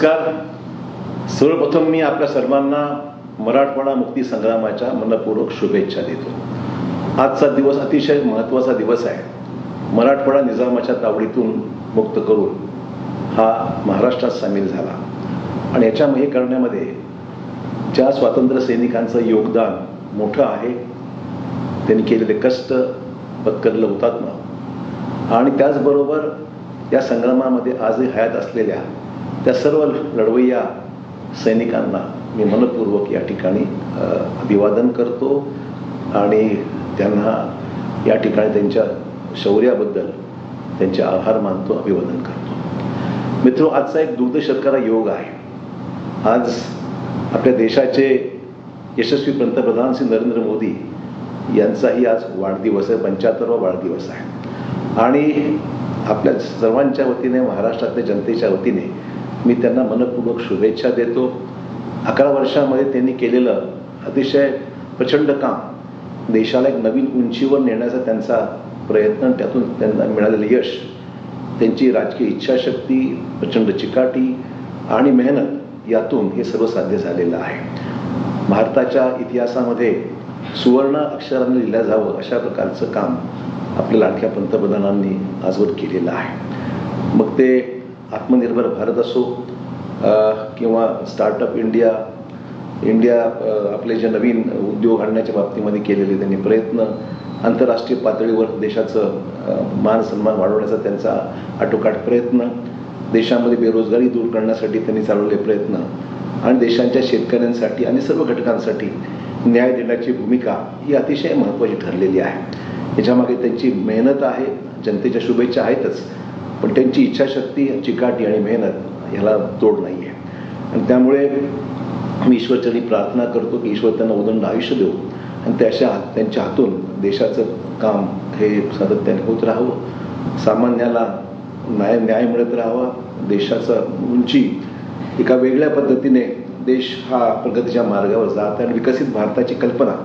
नमस्कार. सर्वप्रथम मी आपल्या सर्वांना मराठवाडा मुक्ती संग्रामाच्या मनपूर्वक शुभेच्छा देतो. आजचा दिवस अतिशय महत्त्वाचा दिवस आहे. मराठवाडा निजामाच्या तावडीतून मुक्त करून हा महाराष्ट्रात सामील झाला आणि हे करण्यामध्ये ज्या स्वातंत्र्य सैनिकांचं योगदान मोठं आहे, त्यांनी केलेले कष्ट, पत्करलेलं हुतात्मा आणि त्याचबरोबर या संग्रामामध्ये आजही हयात असलेल्या त्या सर्व लढवय्या सैनिकांना मी मनपूर्वक या ठिकाणी अभिवादन करतो आणि त्यांना या ठिकाणी त्यांच्या शौर्याबद्दल त्यांचे आभार मानतो, अभिवादन करतो. मित्रो, आजचा एक दुग्ध शर्करा योग आहे. आज आपल्या देशाचे यशस्वी पंतप्रधान श्री नरेंद्र मोदी यांचाही आज वाढदिवस आहे, 75वा वाढदिवस आहे आणि आपल्या सर्वांच्या वतीने, महाराष्ट्रातल्या जनतेच्या वतीने मी त्यांना मनपूर्वक शुभेच्छा देतो. 11 वर्षामध्ये त्यांनी केलेलं अतिशय प्रचंड काम, देशाला एक नवीन उंचीवर नेण्याचा त्यांचा प्रयत्न, त्यातून त्यांना मिळालेलं यश, त्यांची राजकीय इच्छाशक्ती, प्रचंड चिकाटी आणि मेहनत, यातून हे सर्व साध्य झालेलं आहे. भारताच्या इतिहासामध्ये सुवर्ण अक्षरांनी लिहिलं जावं अशा प्रकारचं काम आपल्या लाडक्या पंतप्रधानांनी आजवर केलेलं आहे. मग ते आत्मनिर्भर भारत असो किंवा स्टार्टअप इंडिया आपले जे नवीन उद्योग आणण्याच्या बाबतीमध्ये केलेले त्यांनी प्रयत्न, आंतरराष्ट्रीय पातळीवर देशाचं मान सन्मान वाढवण्याचा त्यांचा आटोकाट प्रयत्न, देशामध्ये बेरोजगारी दूर करण्यासाठी त्यांनी चालवलेले प्रयत्न आणि देशांच्या शेतकऱ्यांसाठी आणि सर्व घटकांसाठी न्याय देण्याची भूमिका ही अतिशय महत्त्वाची ठरलेली आहे. याच्यामागे त्यांची मेहनत आहे, जनतेच्या शुभेच्छा आहेतच, पण त्यांची इच्छाशक्ती, चिकाटी आणि मेहनत ह्याला तोड नाही आहे. आणि त्यामुळे मी ईश्वरचरणी प्रार्थना करतो की ईश्वर त्यांना उदंड आयुष्य देऊ आणि त्यांच्या हातून देशाचं काम हे सातत्याने होत राहावं, सामान्याला न्याय मिळत राहावा, देशाचं उंची एका वेगळ्या पद्धतीने देश हा प्रगतीच्या मार्गावर जात आहे आणि विकसित भारताची कल्पना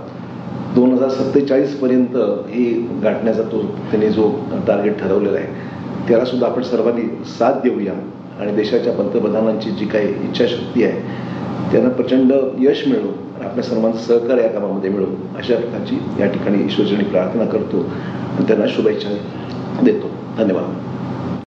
2047 पर्यंत ही गाठण्याचा त्यांनी जो टार्गेट ठरवलेला आहे, त्याला सुद्धा आपण सर्वांनी साथ देऊया आणि देशाच्या पंतप्रधानांची जी काही इच्छाशक्ती आहे त्यांना प्रचंड यश मिळो, आपल्या सर्वांचं सहकार्य या कामामध्ये मिळो, अशा प्रकारची या ठिकाणी ईश्वरचरणी प्रार्थना करतो आणि त्यांना शुभेच्छा देतो. धन्यवाद.